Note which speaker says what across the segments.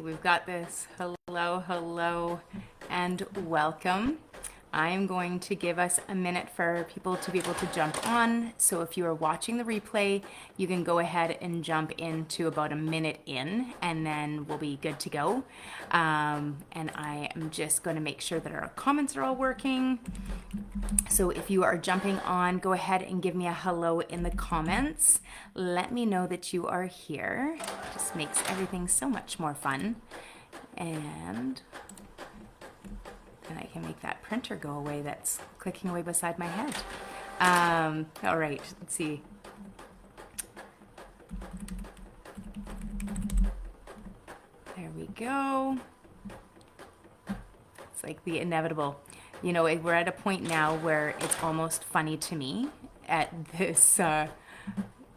Speaker 1: we've got this. Hello, hello, and welcome. I am going to give us a minute for people to be able to jump on. So if you are watching the replay, you can go ahead and jump into about a minute in, and then we'll be good to go. And I am just going to make sure that our comments are all working. So if you are jumping on, go ahead and give me a hello in the comments. Let me know that you are here. It just makes everything so much more fun. And I can make that printer go away that's clicking away beside my head. All right, let's see. There we go. It's like the inevitable. You know, we're at a point now where it's almost funny to me at this.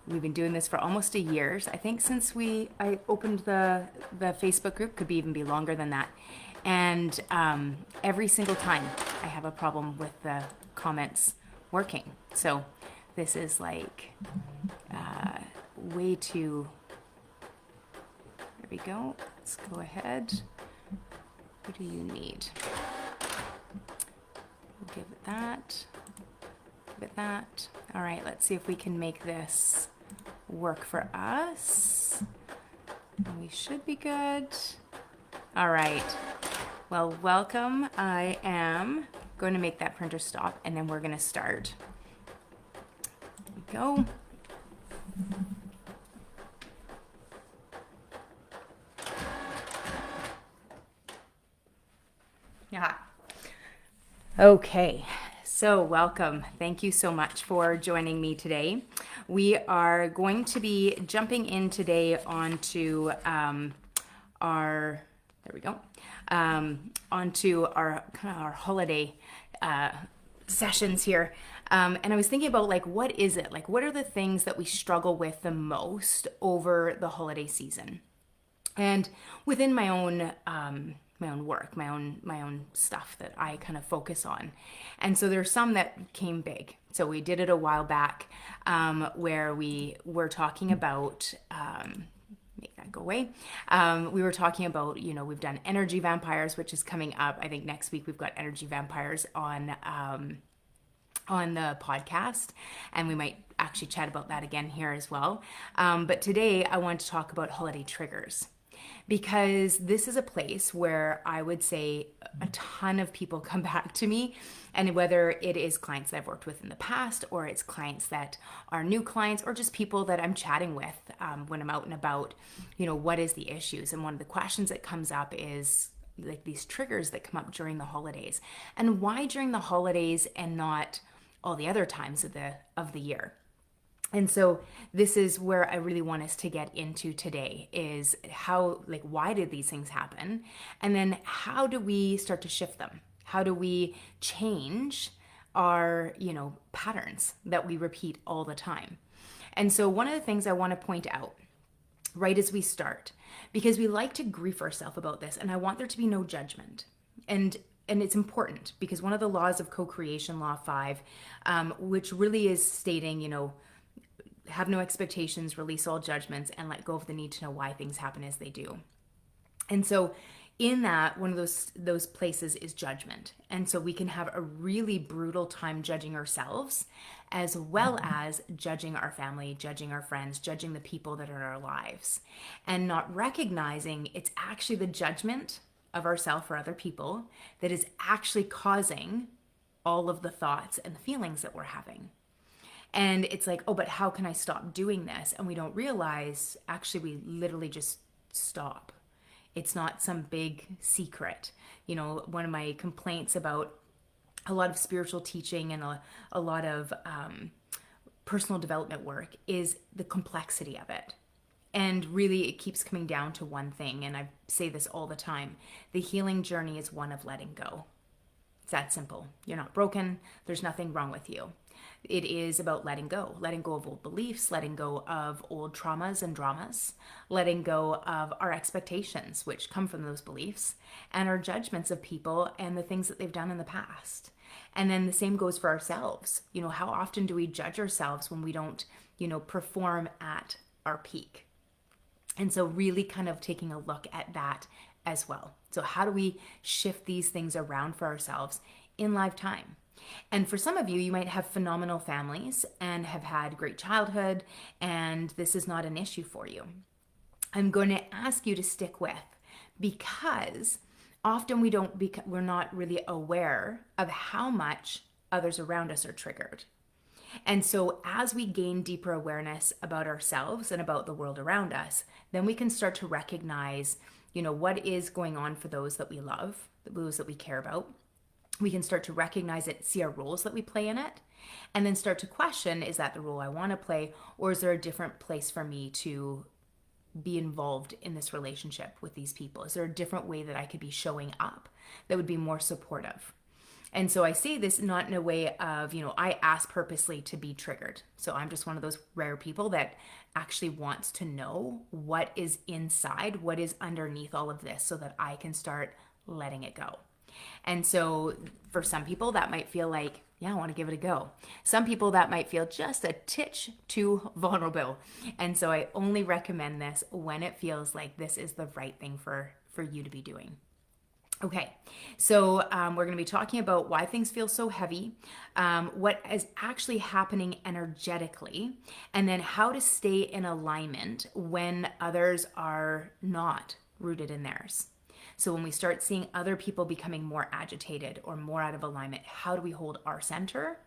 Speaker 1: We've been doing this for almost a year. I think since I opened the Facebook group, could even be longer than that. And every single time I have a problem with the comments working. So this is like way too. There we go. Let's go ahead. What do you need? We'll give it that. Give it that. All right, let's see if we can make this work for us. We should be good. All right. Well, welcome. I am going to make that printer stop, and then we're going to start. There we go. Yeah. Okay. So welcome. Thank you so much for joining me today. We are going to be jumping in today onto onto our kind of our holiday sessions here. And I was thinking about like, what is it? Like, what are the things that we struggle with the most over the holiday season? And within my own work, my own stuff that I kind of focus on. And so there's some that came big. So we did it a while back where we were talking about make that go away. We were talking about, you know, we've done energy vampires, which is coming up. I think next week we've got energy vampires on the podcast, and we might actually chat about that again here as well. But today I want to talk about holiday triggers, because this is a place where I would say a ton of people come back to me, and whether it is clients that I've worked with in the past, or it's clients that are new clients, or just people that I'm chatting with when I'm out and about, you know, what is the issues? And one of the questions that comes up is like these triggers that come up during the holidays, and why during the holidays and not all the other times of the year. And so this is where I really want us to get into today, is how, like, why did these things happen? And then how do we start to shift them? How do we change our, you know, patterns that we repeat all the time? And so one of the things I want to point out right as we start, because we like to grief ourselves about this, and I want there to be no judgment. And it's important, because one of the laws of co-creation, law 5, which really is stating, you know, have no expectations, release all judgments, and let go of the need to know why things happen as they do. And so in that, one of those places is judgment. And so we can have a really brutal time judging ourselves, as well as judging our family, judging our friends, judging the people that are in our lives, and not recognizing it's actually the judgment of ourselves or other people that is actually causing all of the thoughts and the feelings that we're having. And it's like, oh, but how can I stop doing this? And we don't realize, actually, we literally just stop. It's not some big secret. You know, one of my complaints about a lot of spiritual teaching and a lot of personal development work is the complexity of it. And really, it keeps coming down to one thing. And I say this all the time. The healing journey is one of letting go. It's that simple. You're not broken. There's nothing wrong with you. It is about letting go of old beliefs, letting go of old traumas and dramas, letting go of our expectations, which come from those beliefs, and our judgments of people and the things that they've done in the past. And then the same goes for ourselves. You know, how often do we judge ourselves when we don't, you know, perform at our peak? And so really kind of taking a look at that as well. So how do we shift these things around for ourselves in lifetime? And for some of you, you might have phenomenal families and have had great childhood, and this is not an issue for you. I'm going to ask you to stick with, because often we're not really aware of how much others around us are triggered. And so as we gain deeper awareness about ourselves and about the world around us, then we can start to recognize, what is going on for those that we love, those that we care about. We can start to recognize it, see our roles that we play in it, and then start to question, is that the role I want to play, or is there a different place for me to be involved in this relationship with these people? Is there a different way that I could be showing up that would be more supportive? And so I say this not in a way of, I ask purposely to be triggered. So I'm just one of those rare people that actually wants to know what is inside, what is underneath all of this, so that I can start letting it go. And so for some people that might feel like, yeah, I want to give it a go. Some people that might feel just a titch too vulnerable. And so I only recommend this when it feels like this is the right thing for you to be doing. Okay, so we're going to be talking about why things feel so heavy, what is actually happening energetically, and then how to stay in alignment when others are not rooted in theirs. So when we start seeing other people becoming more agitated or more out of alignment, how do we hold our center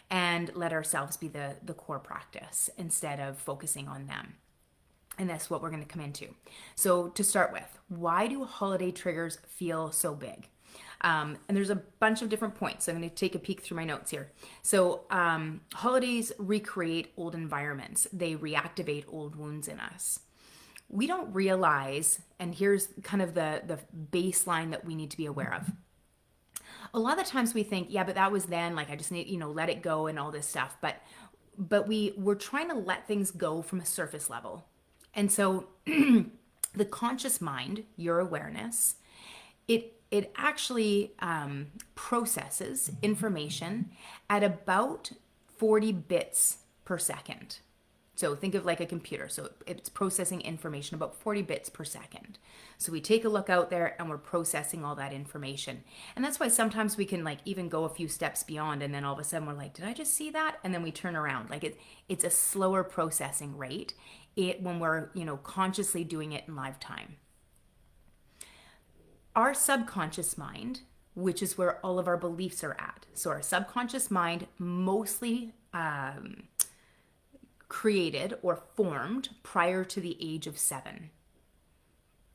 Speaker 1: and let ourselves be the core practice instead of focusing on them? And that's what we're going to come into. So to start with, why do holiday triggers feel so big? And there's a bunch of different points. So I'm going to take a peek through my notes here. So holidays recreate old environments. They reactivate old wounds in us. We don't realize, and here's kind of the baseline that we need to be aware of. A lot of the times we think, yeah, but that was then, like I just need, let it go and all this stuff. But we're trying to let things go from a surface level. And so the conscious mind, your awareness, it actually processes information at about 40 bits per second. So think of like a computer. So it's processing information about 40 bits per second. So we take a look out there and we're processing all that information. And that's why sometimes we can like even go a few steps beyond, and then all of a sudden we're like, did I just see that? And then we turn around. Like it's a slower processing rate when we're, consciously doing it in live time. Our subconscious mind, which is where all of our beliefs are at. So our subconscious mind mostly created or formed prior to the age of 7.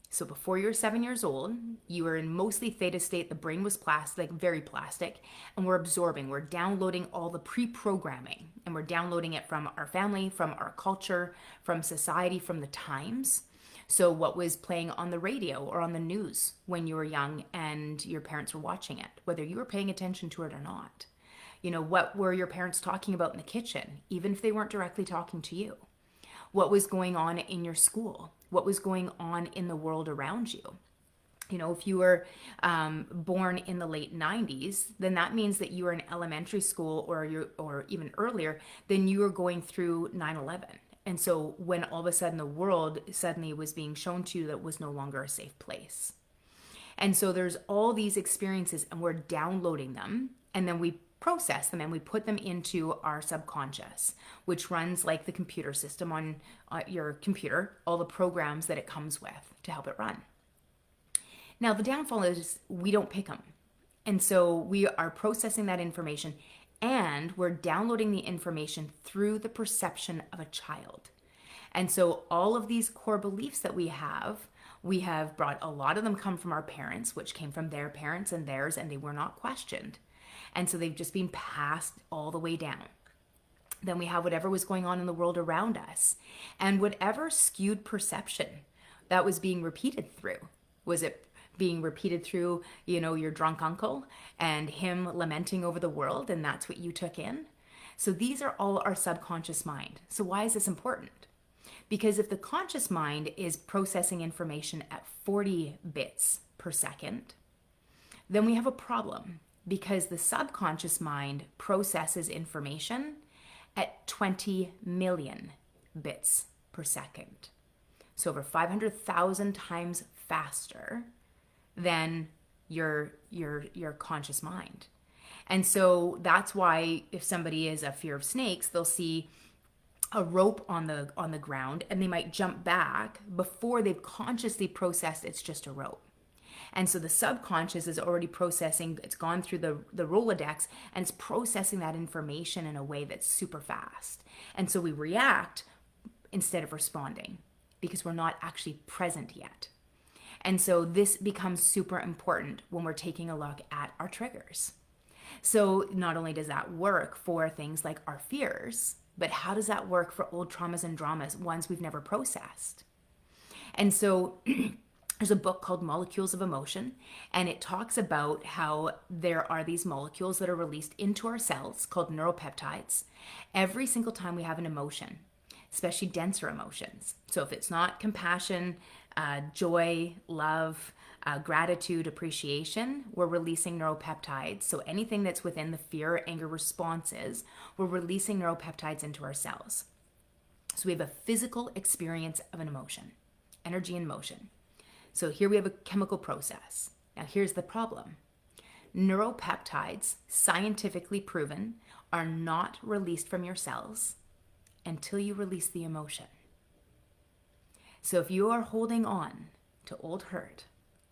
Speaker 1: So before you're 7 years old, you were in mostly theta state. The brain was plastic, very plastic, and we're absorbing, we're downloading all the pre-programming, and we're downloading it from our family, from our culture, from society, from the times. So what was playing on the radio or on the news when you were young and your parents were watching it, whether you were paying attention to it or not. What were your parents talking about in the kitchen, even if they weren't directly talking to you? What was going on in your school? What was going on in the world around you? If you were born in the late 90s, then that means that you were in elementary school or even earlier, then you were going through 9/11. And so when all of a sudden the world suddenly was being shown to you that it was no longer a safe place. And so there's all these experiences and we're downloading them, and then we process them and we put them into our subconscious, which runs like the computer system on your computer, all the programs that it comes with to help it run. Now, the downfall is we don't pick them. And so we are processing that information and we're downloading the information through the perception of a child. And so all of these core beliefs that we have brought, a lot of them come from our parents, which came from their parents and theirs, and they were not questioned. And so they've just been passed all the way down. Then we have whatever was going on in the world around us. And whatever skewed perception that was being repeated through. Was it being repeated through, your drunk uncle and him lamenting over the world, and that's what you took in? So these are all our subconscious mind. So why is this important? Because if the conscious mind is processing information at 40 bits per second, then we have a problem. Because the subconscious mind processes information at 20 million bits per second. So over 500,000 times faster than your conscious mind. And so that's why if somebody is a fear of snakes, they'll see a rope on the ground and they might jump back before they've consciously processed it's just a rope. And so the subconscious is already processing, it's gone through the Rolodex and it's processing that information in a way that's super fast. And so we react instead of responding because we're not actually present yet. And so this becomes super important when we're taking a look at our triggers. So not only does that work for things like our fears, but how does that work for old traumas and dramas, ones we've never processed? And so there's a book called Molecules of Emotion, and it talks about how there are these molecules that are released into our cells called neuropeptides every single time we have an emotion, especially denser emotions. So if it's not compassion, joy, love, gratitude, appreciation, we're releasing neuropeptides. So anything that's within the fear, anger responses, we're releasing neuropeptides into our cells. So we have a physical experience of an emotion, energy in motion. So here we have a chemical process. Now here's the problem. Neuropeptides, scientifically proven, are not released from your cells until you release the emotion. So if you are holding on to old hurt,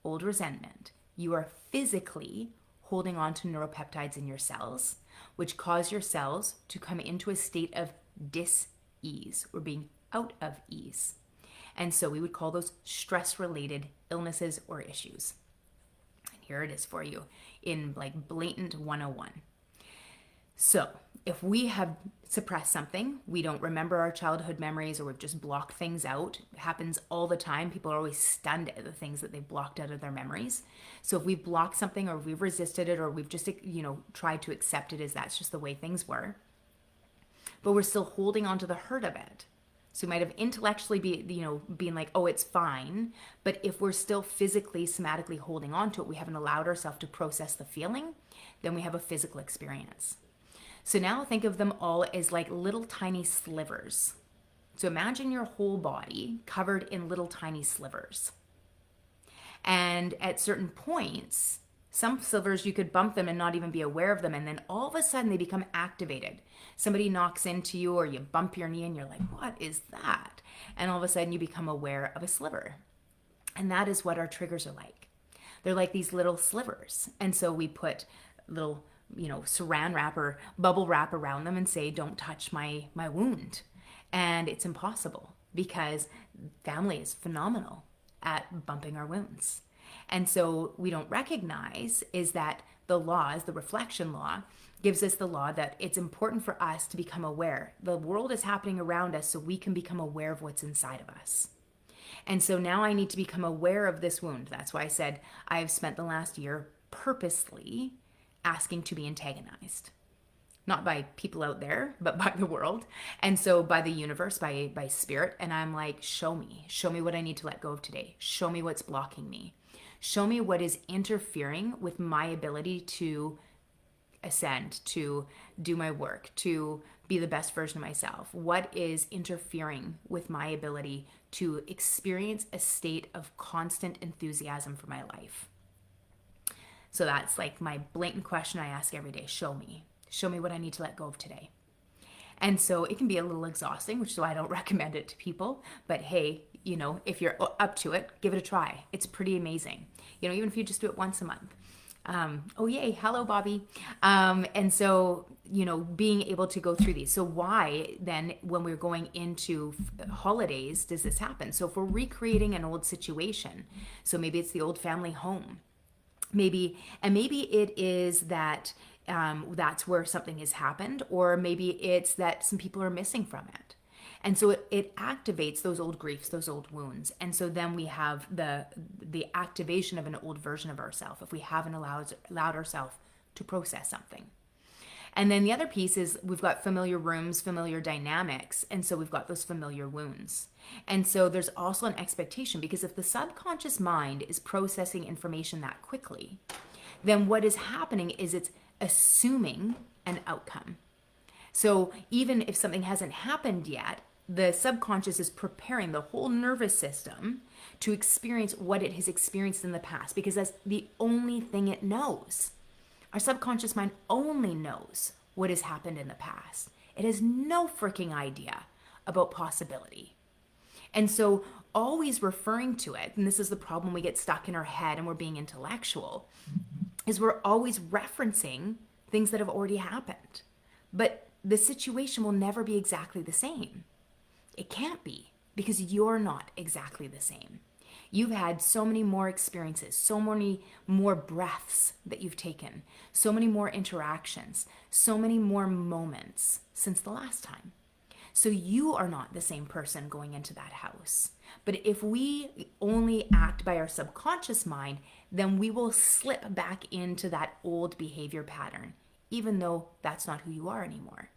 Speaker 1: old resentment, you are physically holding on to neuropeptides in your cells, which cause your cells to come into a state of dis-ease or being out of ease. And so we would call those stress-related illnesses or issues. And here it is for you in like blatant 101. So if we have suppressed something, we don't remember our childhood memories or we've just blocked things out. It happens all the time. People are always stunned at the things that they've blocked out of their memories. So if we've blocked something or we've resisted it or we've just, tried to accept it as that's just the way things were, but we're still holding on to the hurt of it. So we might have intellectually being like, oh, it's fine. But if we're still physically, somatically holding on to it, we haven't allowed ourselves to process the feeling, then we have a physical experience. So now think of them all as like little tiny slivers. So imagine your whole body covered in little tiny slivers. And at certain points, some slivers, you could bump them and not even be aware of them. And then all of a sudden they become activated. Somebody knocks into you or you bump your knee and you're like, what is that? And all of a sudden you become aware of a sliver. And that is what our triggers are like. They're like these little slivers. And so we put little, saran wrap or bubble wrap around them and say, don't touch my wound. And it's impossible because family is phenomenal at bumping our wounds. And so we don't recognize is that the laws, the reflection law, gives us the law that it's important for us to become aware. The world is happening around us so we can become aware of what's inside of us. And so now I need to become aware of this wound. That's why I said I have spent the last year purposely asking to be antagonized. Not by people out there, but by the world. And so by the universe, by spirit. And I'm like, show me what I need to let go of today. Show me what's blocking me. Show me what is interfering with my ability to ascend, to do my work, to be the best version of myself. What is interfering with my ability to experience a state of constant enthusiasm for my life? So that's like my blatant question I ask every day. Show me what I need to let go of today. And so it can be a little exhausting, which is why I don't recommend it to people. But hey, if you're up to it, give it a try. It's pretty amazing. Even if you just do it once a month. Oh, yay. Hello, Bobby. And so, being able to go through these. So why then, when we're going into holidays, does this happen? So if we're recreating an old situation, so maybe it's the old family home, maybe it is that that's where something has happened, or maybe it's that some people are missing from it. And so it activates those old griefs, those old wounds. And so then we have the activation of an old version of ourselves if we haven't allowed ourselves to process something. And then the other piece is we've got familiar rooms, familiar dynamics, and so we've got those familiar wounds. And so there's also an expectation, because if the subconscious mind is processing information that quickly, then what is happening is it's assuming an outcome. So even if something hasn't happened yet, the subconscious is preparing the whole nervous system to experience what it has experienced in the past, because that's the only thing it knows. Our subconscious mind only knows what has happened in the past. It has no freaking idea about possibility. And so always referring to it, and this is the problem, we get stuck in our head and we're being intellectual, is we're always referencing things that have already happened. But the situation will never be exactly the same. It can't be, because you're not exactly the same. You've had so many more experiences, so many more breaths that you've taken, so many more interactions, so many more moments since the last time. So you are not the same person going into that house. But if we only act by our subconscious mind, then we will slip back into that old behavior pattern, even though that's not who you are anymore.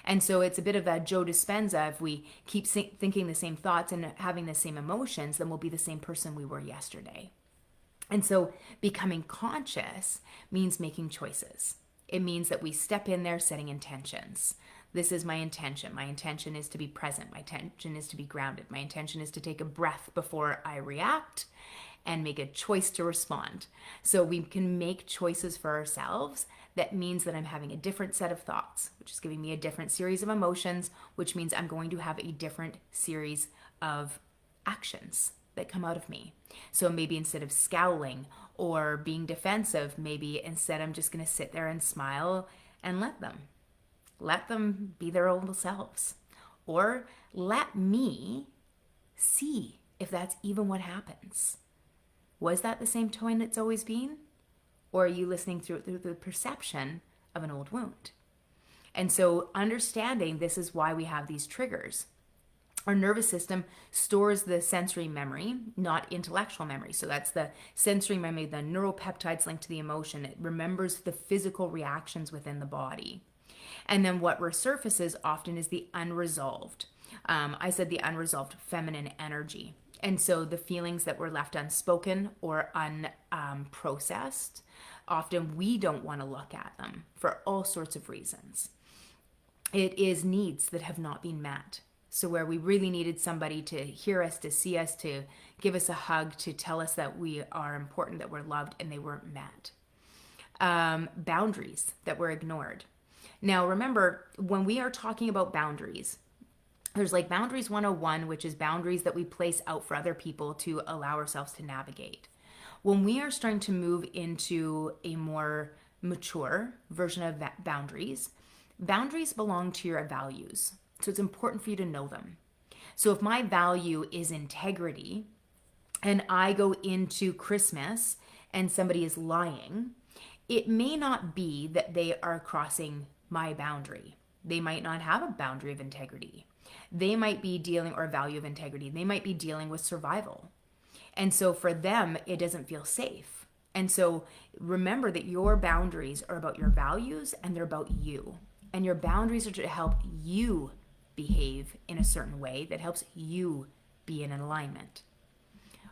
Speaker 1: And so it's a bit of a Joe Dispenza. If we keep thinking the same thoughts and having the same emotions, then we'll be the same person we were yesterday. And so becoming conscious means making choices. It means that we step in there setting intentions. This is my intention. My intention is to be present. My intention is to be grounded. My intention is to take a breath before I react and make a choice to respond. So we can make choices for ourselves. That means that I'm having a different set of thoughts, which is giving me a different series of emotions, which means I'm going to have a different series of actions that come out of me. So maybe instead of scowling or being defensive, maybe instead I'm just going to sit there and smile and let them be their own selves. Or let me see if that's even what happens. Was that the same tone it's always been? Or are you listening through the perception of an old wound? And so understanding this is why we have these triggers. Our nervous system stores the sensory memory, not intellectual memory. So that's the sensory memory, the neuropeptides linked to the emotion. It remembers the physical reactions within the body. And then what resurfaces often is the unresolved. I said the unresolved feminine energy. And so the feelings that were left unspoken or unprocessed, often we don't want to look at them for all sorts of reasons. It is needs that have not been met. So where we really needed somebody to hear us, to see us, to give us a hug, to tell us that we are important, that we're loved, and they weren't met. Boundaries that were ignored. Now remember, when we are talking about boundaries, there's like Boundaries 101, which is boundaries that we place out for other people to allow ourselves to navigate. When we are starting to move into a more mature version of boundaries, boundaries belong to your values. So it's important for you to know them. So if my value is integrity and I go into Christmas and somebody is lying, it may not be that they are crossing my boundary. They might not have a boundary of integrity. They might be dealing, or a value of integrity, they might be dealing with survival. And so for them, it doesn't feel safe. And so remember that your boundaries are about your values and they're about you. And your boundaries are to help you behave in a certain way that helps you be in alignment.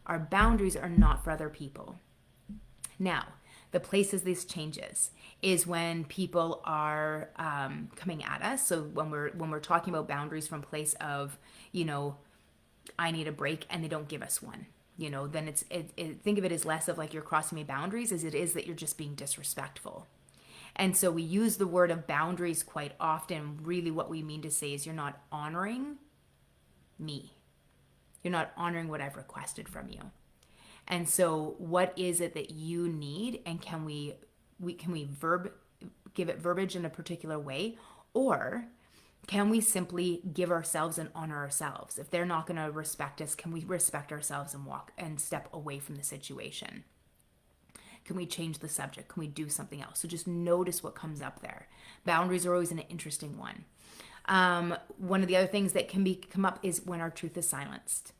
Speaker 1: Our boundaries are not for other people. Now, the places this changes is when people are coming at us. So when we're talking about boundaries from place of, I need a break and they don't give us one, then think of it as less of like you're crossing my boundaries as it is that you're just being disrespectful. And so we use the word of boundaries quite often. Really what we mean to say is you're not honoring me. You're not honoring what I've requested from you. And so what is it that you need, and can we give it verbiage in a particular way, or can we simply give ourselves and honor ourselves? If they're not going to respect us, can we respect ourselves and walk and step away from the situation? Can we change the subject? Can we do something else? So just notice what comes up there. Boundaries are always an interesting one. One of the other things that can come up is when our truth is silenced.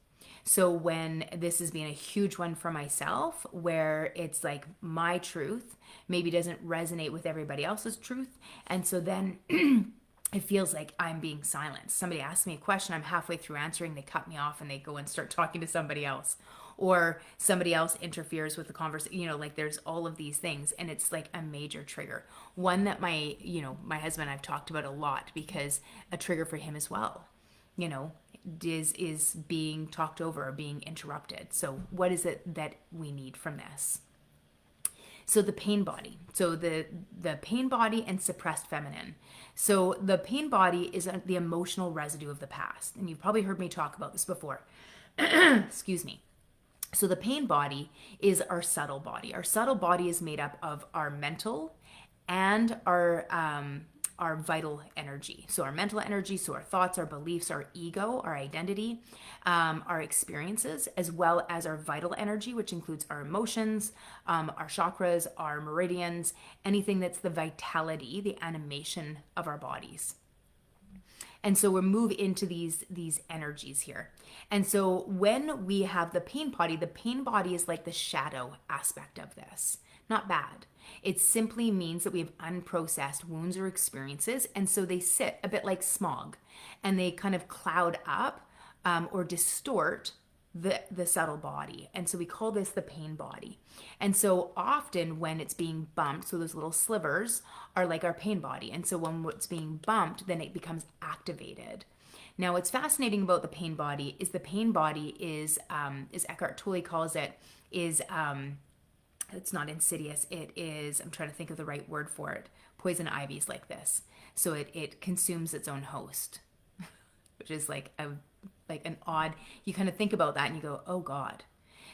Speaker 1: So when this has been a huge one for myself, where it's like my truth maybe doesn't resonate with everybody else's truth. And so then it feels like I'm being silenced. Somebody asks me a question, I'm halfway through answering, they cut me off and they go and start talking to somebody else. Or somebody else interferes with the conversation, like there's all of these things, and it's like a major trigger. One that my husband and I've talked about a lot, because a trigger for him as well you know, is being talked over or being interrupted. So what is it that we need from this? So the pain body. So the pain body and suppressed feminine. So the pain body is the emotional residue of the past. And you've probably heard me talk about this before. Excuse me. So the pain body is our subtle body. Our subtle body is made up of our mental and our vital energy. So our mental energy, so our thoughts, our beliefs, our ego, our identity, our experiences, as well as our vital energy, which includes our emotions, our chakras, our meridians, anything that's the vitality, the animation of our bodies. And so we move into these energies here. And so when we have the pain body is like the shadow aspect of this. Not bad. It simply means that we have unprocessed wounds or experiences, and so they sit a bit like smog, and they kind of cloud up or distort the subtle body. And so we call this the pain body. And so often when it's being bumped, so those little slivers are like our pain body. And so when it's being bumped, then it becomes activated. Now, what's fascinating about the pain body is as Eckhart Tolle calls it, it's not insidious. It is, I'm trying to think of the right word for it. Poison ivy's like this. So it consumes its own host, which is like an odd, you kind of think about that and you go, oh God.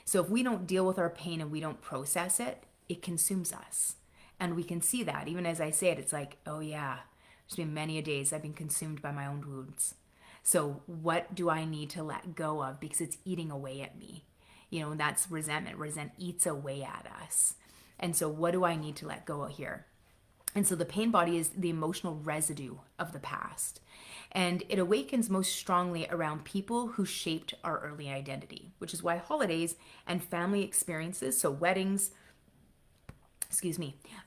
Speaker 1: So if we don't deal with our pain and we don't process it, it consumes us. And we can see that. Even as I say it, it's like, oh yeah, there's been many a days I've been consumed by my own wounds. So what do I need to let go of because it's eating away at me? You know, that's resentment. Resent eats away at us. And so what do I need to let go of here? And so the pain body is the emotional residue of the past. And it awakens most strongly around people who shaped our early identity, which is why holidays and family experiences, so weddings,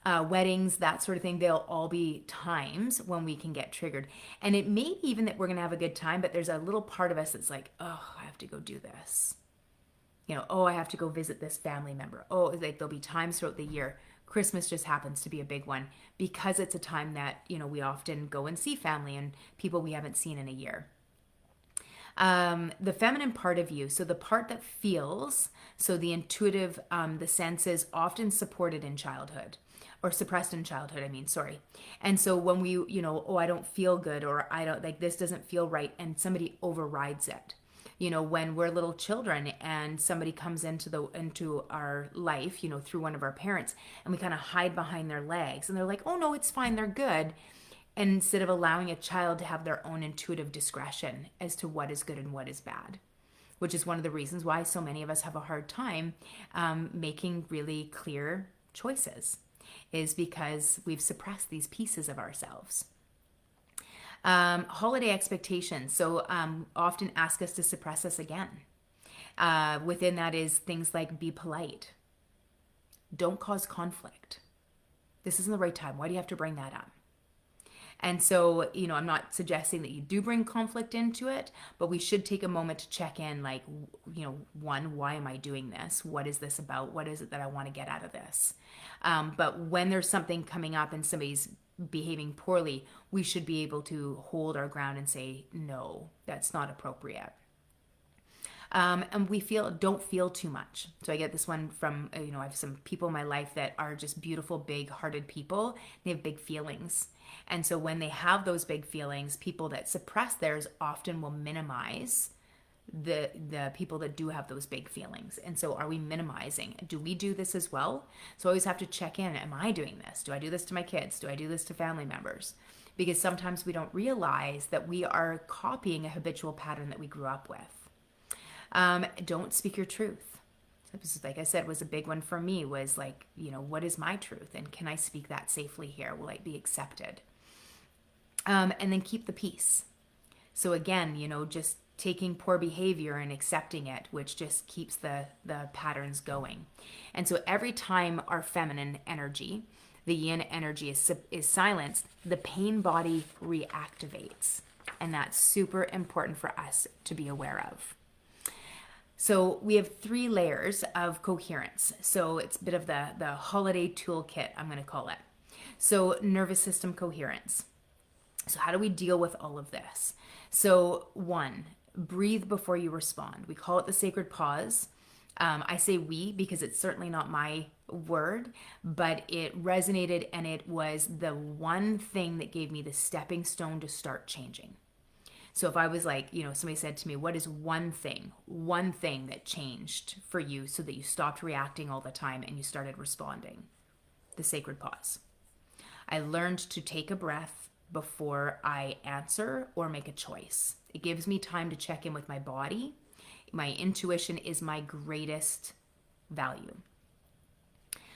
Speaker 1: weddings, that sort of thing, they'll all be times when we can get triggered. And it may be even that we're going to have a good time, but there's a little part of us that's like, oh, I have to go do this. You know, oh, I have to go visit this family member. Oh, like there'll be times throughout the year. Christmas just happens to be a big one because it's a time that, you know, we often go and see family and people we haven't seen in a year. The feminine part of you, so the part that feels, so the intuitive, the senses, often supported in childhood or suppressed in childhood, And so when we, you know, oh, I don't feel good or I don't, like this doesn't feel right and somebody overrides it. You know, when we're little children and somebody comes into our life, you know, through one of our parents, and we kind of hide behind their legs and they're like, oh no, it's fine, they're good. And instead of allowing a child to have their own intuitive discretion as to what is good and what is bad, which is one of the reasons why so many of us have a hard time making really clear choices, is because we've suppressed these pieces of ourselves. Holiday expectations. So often ask us to suppress us again. Within that is things like be polite. Don't cause conflict. This isn't the right time. Why do you have to bring that up? And so, you know, I'm not suggesting that you do bring conflict into it, but we should take a moment to check in, like, you know, one, why am I doing this? What is this about? What is it that I want to get out of this? But when there's something coming up and somebody's behaving poorly, we should be able to hold our ground and say, no, that's not appropriate. And don't feel too much. So I get this one from, you know, I have some people in my life that are just beautiful, big hearted people. They have big feelings. And so when they have those big feelings, people that suppress theirs often will minimize the people that do have those big feelings. And so are we minimizing? Do we do this as well? So I always have to check in. Am I doing this? Do I do this to my kids? Do I do this to family members? Because sometimes we don't realize that we are copying a habitual pattern that we grew up with. Don't speak your truth. Like I said, was a big one for me, was like, you know, what is my truth? And can I speak that safely here? Will I be accepted? And then keep the peace. So again, you know, just taking poor behavior and accepting it, which just keeps the patterns going. And so every time our feminine energy, the yin energy is silenced, the pain body reactivates. And that's super important for us to be aware of. So we have 3 layers of coherence. So it's a bit of the holiday toolkit, I'm going to call it. So nervous system coherence. So how do we deal with all of this? So one, breathe before you respond. We call it the sacred pause. I say we because it's certainly not my word, but it resonated, and it was the one thing that gave me the stepping stone to start changing. So if I was like, somebody said to me, what is one thing that changed for you so that you stopped reacting all the time and you started responding? The sacred pause. I learned to take a breath before I answer or make a choice. It gives me time to check in with my body. My intuition is my greatest value,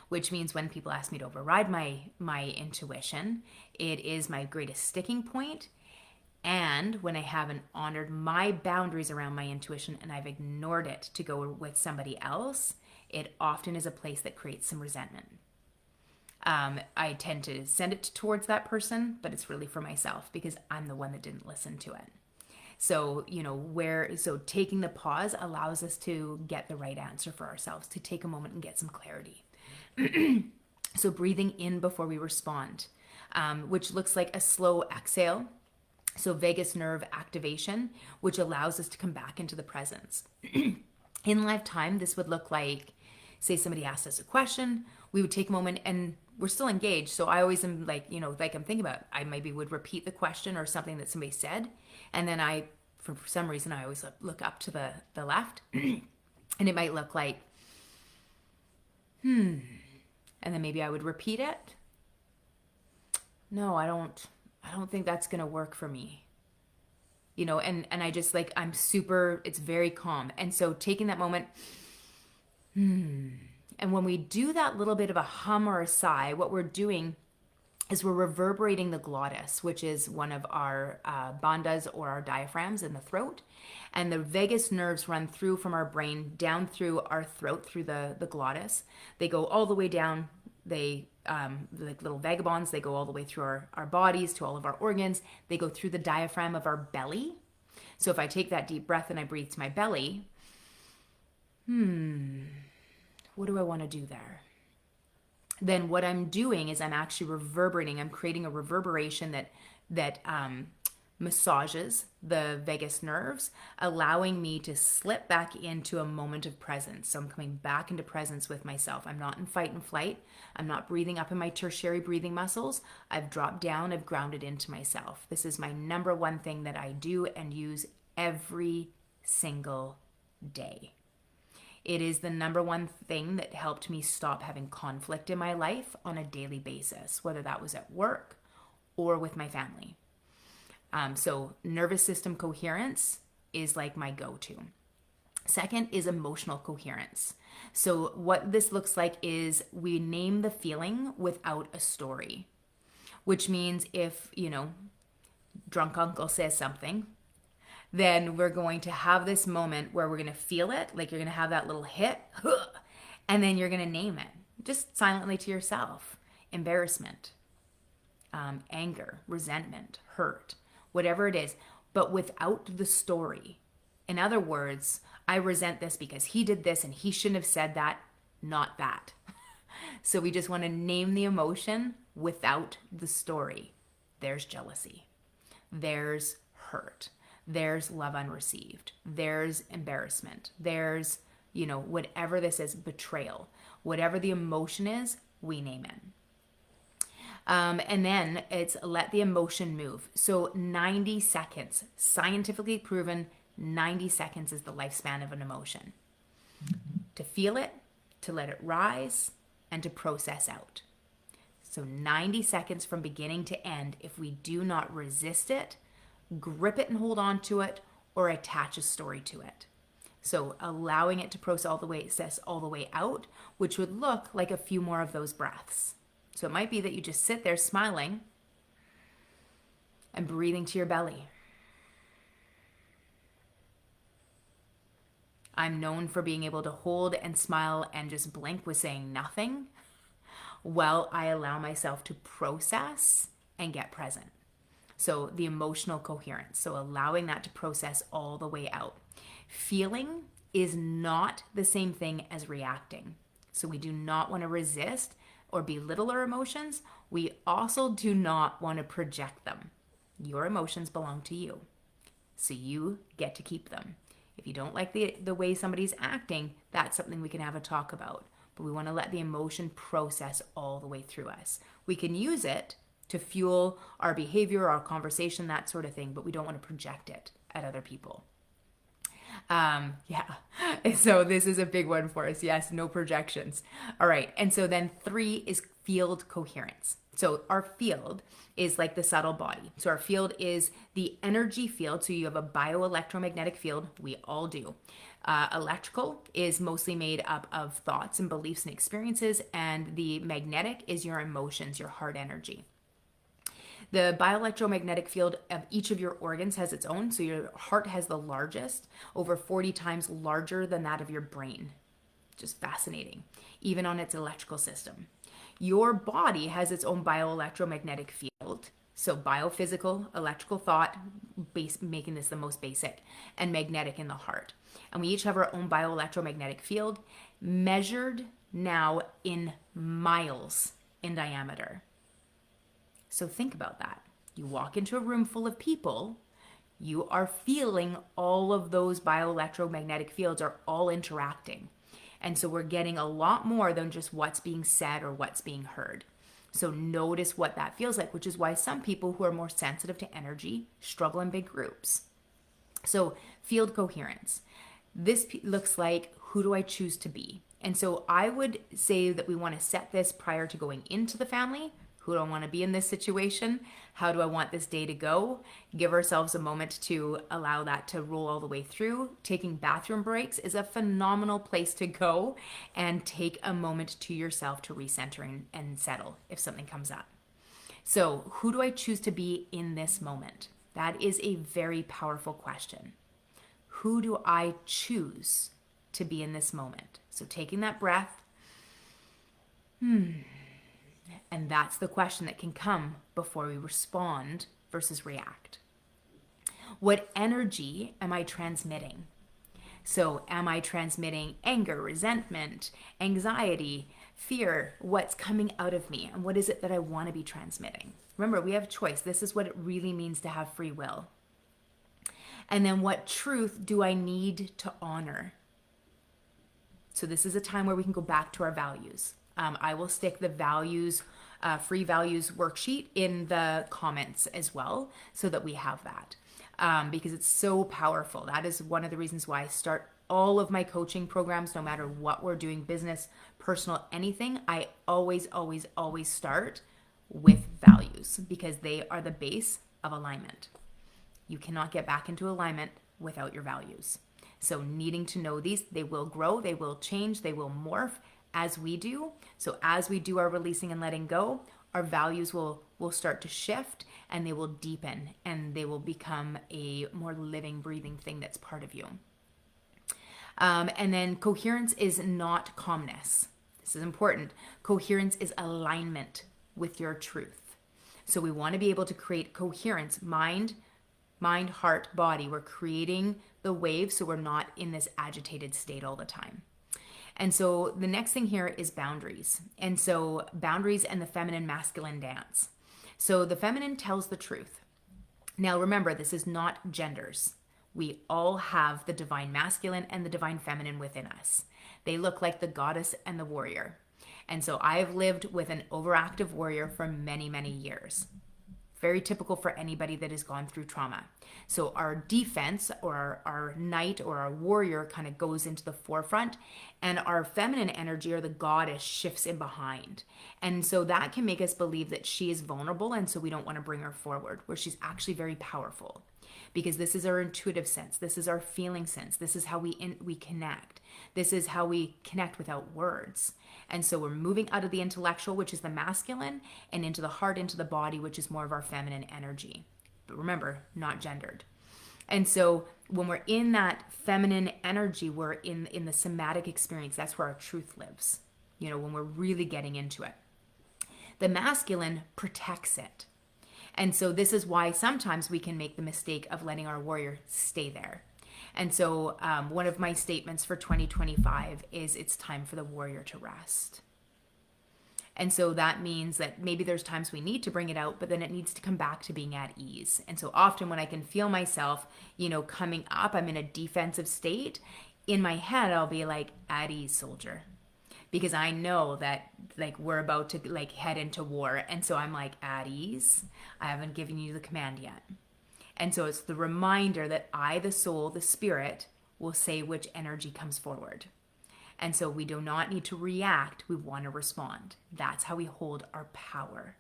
Speaker 1: which means when people ask me to override my intuition, it is my greatest sticking point. And when I haven't honored my boundaries around my intuition and I've ignored it to go with somebody else, it often is a place that creates some resentment. I tend to send it towards that person, but it's really for myself because I'm the one that didn't listen to it. So, so taking the pause allows us to get the right answer for ourselves, to take a moment and get some clarity. So breathing in before we respond, which looks like a slow exhale. So vagus nerve activation, which allows us to come back into the presence. In lifetime, this would look like, say somebody asked us a question, we would take a moment and we're still engaged. So I always am like, like I'm thinking about, I maybe would repeat the question or something that somebody said. And then for some reason, I always look up to the left and it might look like, and then maybe I would repeat it. No, I don't think that's going to work for me. And I just it's very calm. And so taking that moment, and when we do that little bit of a hum or a sigh, what we're doing is we're reverberating the glottis, which is one of our bandhas or our diaphragms in the throat. And the vagus nerves run through from our brain down through our throat, through the glottis. They go all the way down. They, like little vagabonds, they go all the way through our bodies to all of our organs. They go through the diaphragm of our belly. So if I take that deep breath and I breathe to my belly, what do I want to do there? Then what I'm doing is I'm actually reverberating. I'm creating a reverberation that massages the vagus nerves, allowing me to slip back into a moment of presence. So I'm coming back into presence with myself. I'm not in fight and flight. I'm not breathing up in my tertiary breathing muscles. I've dropped down. I've grounded into myself. This is my number one thing that I do and use every single day. It is the number one thing that helped me stop having conflict in my life on a daily basis, whether that was at work or with my family. So nervous system coherence is like my go-to. Second is emotional coherence. So what this looks like is we name the feeling without a story, which means if, drunk uncle says something, then we're going to have this moment where we're going to feel it, like you're going to have that little hit, and then you're going to name it, just silently to yourself. Embarrassment, anger, resentment, hurt, whatever it is, but without the story. In other words, I resent this because he did this and he shouldn't have said that, not that. So we just want to name the emotion without the story. There's jealousy. There's hurt. There's love unreceived. There's embarrassment. There's, whatever this is, betrayal. Whatever the emotion is, we name it. And then it's let the emotion move. So 90 seconds, scientifically proven, 90 seconds is the lifespan of an emotion. To feel it, to let it rise, and to process out. So 90 seconds from beginning to end. If we do not resist it, grip it and hold on to it, or attach a story to it. So allowing it to process all the way out, which would look like a few more of those breaths. So it might be that you just sit there smiling and breathing to your belly. I'm known for being able to hold and smile and just blink with saying nothing while I allow myself to process and get present. So the emotional coherence, so allowing that to process all the way out. Feeling is not the same thing as reacting. So we do not want to resist or belittle our emotions. We also do not want to project them. Your emotions belong to you. So you get to keep them. If you don't like the way somebody's acting, that's something we can have a talk about. But we want to let the emotion process all the way through us. We can use it to fuel our behavior, our conversation, that sort of thing, but we don't want to project it at other people. Yeah. So this is a big one for us. Yes, no projections. All right. And so then 3 is field coherence. So our field is like the subtle body. So our field is the energy field. So you have a bioelectromagnetic field. We all do. Electrical is mostly made up of thoughts and beliefs and experiences. And the magnetic is your emotions, your heart energy. The bioelectromagnetic field of each of your organs has its own. So your heart has the largest, over 40 times larger than that of your brain. Just fascinating, even on its electrical system. Your body has its own bioelectromagnetic field. So biophysical, electrical thought, making this the most basic, and magnetic in the heart. And we each have our own bioelectromagnetic field measured now in miles in diameter. So think about that. You walk into a room full of people, you are feeling all of those bioelectromagnetic fields are all interacting. And so we're getting a lot more than just what's being said or what's being heard. So notice what that feels like, which is why some people who are more sensitive to energy struggle in big groups. So field coherence. This looks like, who do I choose to be? And so I would say that we want to set this prior to going into the family. Who do I want to be in this situation? How do I want this day to go? Give ourselves a moment to allow that to roll all the way through. Taking bathroom breaks is a phenomenal place to go and take a moment to yourself to recenter and settle if something comes up. So, who do I choose to be in this moment? That is a very powerful question. Who do I choose to be in this moment? So, taking that breath. And that's the question that can come before we respond versus react. What energy am I transmitting? So am I transmitting anger, resentment, anxiety, fear? What's coming out of me? And what is it that I want to be transmitting? Remember, we have choice. This is what it really means to have free will. And then what truth do I need to honor? So this is a time where we can go back to our values. I will stick the values, free values worksheet in the comments as well so that we have that because it's so powerful. That is one of the reasons why I start all of my coaching programs, no matter what we're doing, business, personal, anything. I always, always, always start with values because they are the base of alignment. You cannot get back into alignment without your values. So needing to know these, they will grow, they will change, they will morph as we do. So as we do our releasing and letting go, our values will start to shift and they will deepen and they will become a more living, breathing thing that's part of you. And then coherence is not calmness. This is important. Coherence is alignment with your truth. So we want to be able to create coherence, mind, heart, body. We're creating the wave so we're not in this agitated state all the time. And so the next thing here is boundaries. And so boundaries and the feminine masculine dance. So the feminine tells the truth. Now remember, this is not genders. We all have the divine masculine and the divine feminine within us. They look like the goddess and the warrior. And so I have lived with an overactive warrior for many, many years. Very typical for anybody that has gone through trauma. So our defense or our knight or our warrior kind of goes into the forefront and our feminine energy or the goddess shifts in behind. And so that can make us believe that she is vulnerable and so we don't want to bring her forward, where she's actually very powerful. Because this is our intuitive sense. This is our feeling sense. This is how we connect. This is how we connect without words. And so we're moving out of the intellectual, which is the masculine, and into the heart, into the body, which is more of our feminine energy. But remember, not gendered. And so when we're in that feminine energy, we're in the somatic experience. That's where our truth lives, when we're really getting into it. The masculine protects it. And so this is why sometimes we can make the mistake of letting our warrior stay there. And so one of my statements for 2025 is it's time for the warrior to rest. And so that means that maybe there's times we need to bring it out, but then it needs to come back to being at ease. And so often when I can feel myself, coming up, I'm in a defensive state. In my head, I'll be like, at ease, soldier. Because I know that like we're about to like head into war. And so I'm like, at ease. I haven't given you the command yet. And so it's the reminder that I, the soul, the spirit, will say which energy comes forward. And so we do not need to react. We want to respond. That's how we hold our power.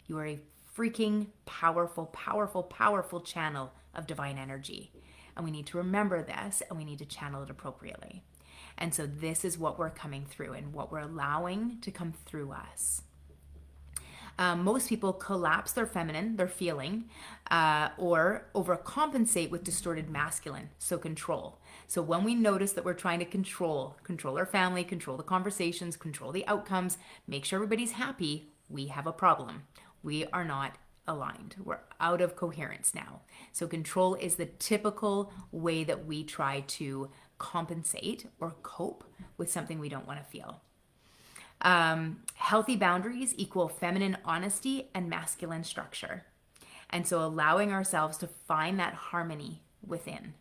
Speaker 1: You are a freaking powerful, powerful, powerful channel of divine energy. And we need to remember this, and we need to channel it appropriately. And so this is what we're coming through and what we're allowing to come through us. Most people collapse their feminine, their feeling, or overcompensate with distorted masculine, so control. So when we notice that we're trying to control our family, control the conversations, control the outcomes, make sure everybody's happy, we have a problem. We are not aligned. We're out of coherence now. So control is the typical way that we try to compensate or cope with something we don't want to feel. Healthy boundaries equal feminine honesty and masculine structure. And so allowing ourselves to find that harmony within.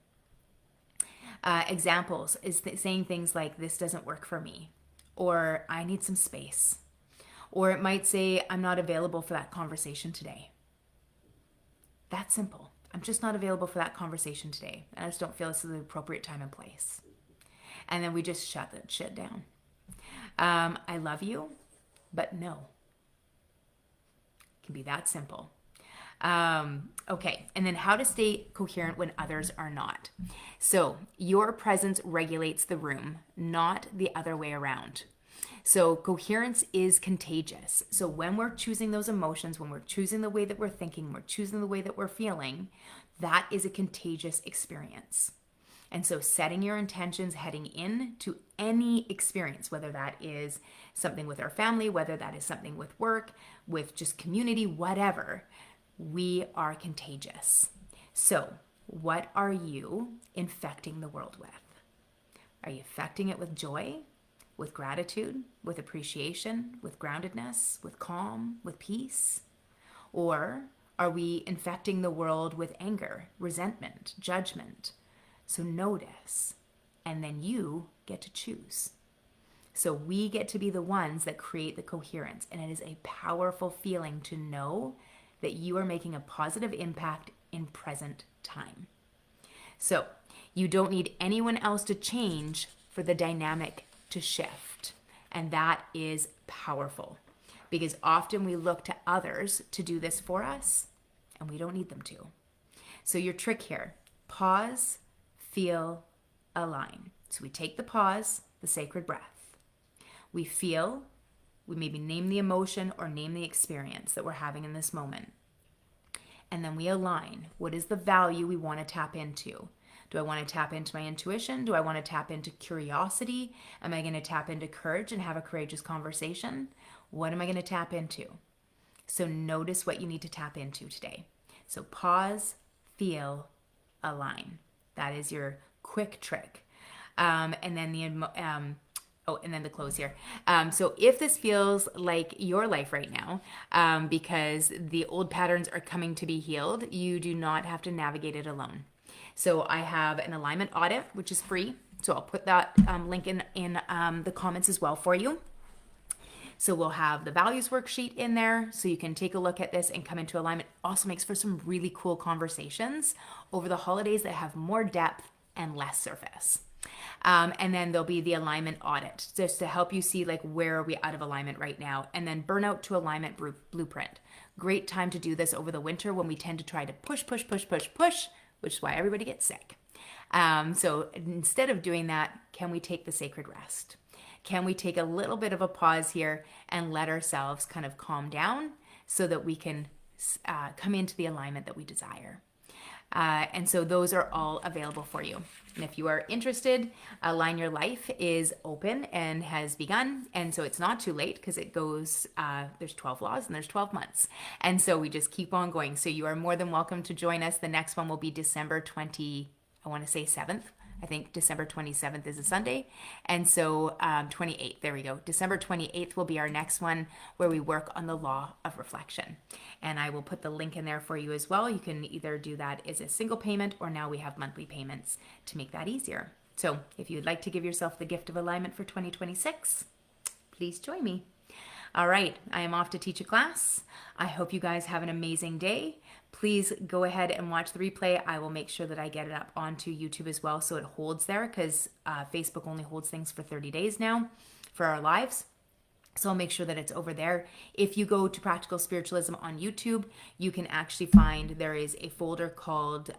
Speaker 1: Examples is saying things like, this doesn't work for me, or I need some space. Or it might say, I'm not available for that conversation today. That's simple. I'm just not available for that conversation today. I just don't feel this is the appropriate time and place. And then we just shut that shit down. I love you, but no. It can be that simple. Okay, and then how to stay coherent when others are not. So your presence regulates the room, not the other way around. So coherence is contagious. So when we're choosing those emotions, when we're choosing the way that we're thinking, we're choosing the way that we're feeling, that is a contagious experience. And so setting your intentions heading into any experience, whether that is something with our family, whether that is something with work, with just community, whatever, we are contagious. So what are you infecting the world with? Are you infecting it with joy, with gratitude, with appreciation, with groundedness, with calm, with peace? Or are we infecting the world with anger, resentment, judgment? So notice, and then you get to choose. So we get to be the ones that create the coherence. And it is a powerful feeling to know that you are making a positive impact in present time. So you don't need anyone else to change for the dynamic to shift. And that is powerful, because often we look to others to do this for us, and we don't need them to. So your trick here, pause, feel, align. So we take the pause, the sacred breath. We feel, we maybe name the emotion or name the experience that we're having in this moment. And then we align. What is the value we want to tap into? Do I want to tap into my intuition? Do I want to tap into curiosity? Am I going to tap into courage and have a courageous conversation? What am I going to tap into? So notice what you need to tap into today. So pause, feel, align. That is your quick trick. And then the close here. So if this feels like your life right now, because the old patterns are coming to be healed, you do not have to navigate it alone. So I have an alignment audit, which is free. So I'll put that link in the comments as well for you. So we'll have the values worksheet in there so you can take a look at this and come into alignment. Also makes for some really cool conversations over the holidays that have more depth and less surface. And then there'll be the alignment audit just to help you see like where are we out of alignment right now. And then burnout to alignment blueprint. Great time to do this over the winter when we tend to try to push, which is why everybody gets sick. So instead of doing that, can we take the sacred rest? Can we take a little bit of a pause here and let ourselves kind of calm down so that we can come into the alignment that we desire? And so those are all available for you. And if you are interested, Align Your Life is open and has begun. And so it's not too late because it goes, there's 12 laws and there's 12 months. And so we just keep on going. So you are more than welcome to join us. The next one will be December 7th. I think December 27th is a Sunday. And so 28th, there we go. December 28th will be our next one where we work on the law of reflection. And I will put the link in there for you as well. You can either do that as a single payment, or now we have monthly payments to make that easier. So if you'd like to give yourself the gift of alignment for 2026, please join me. All right, I am off to teach a class. I hope you guys have an amazing day. Please go ahead and watch the replay. I will make sure that I get it up onto YouTube as well so it holds there, because Facebook only holds things for 30 days now for our lives. So I'll make sure that it's over there. If you go to Practical Spiritualism on YouTube, you can actually find there is a folder called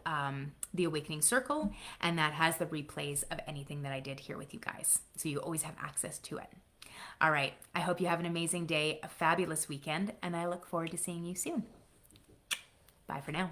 Speaker 1: The Awakening Circle, and that has the replays of anything that I did here with you guys. So you always have access to it. All right, I hope you have an amazing day, a fabulous weekend, and I look forward to seeing you soon. Bye for now.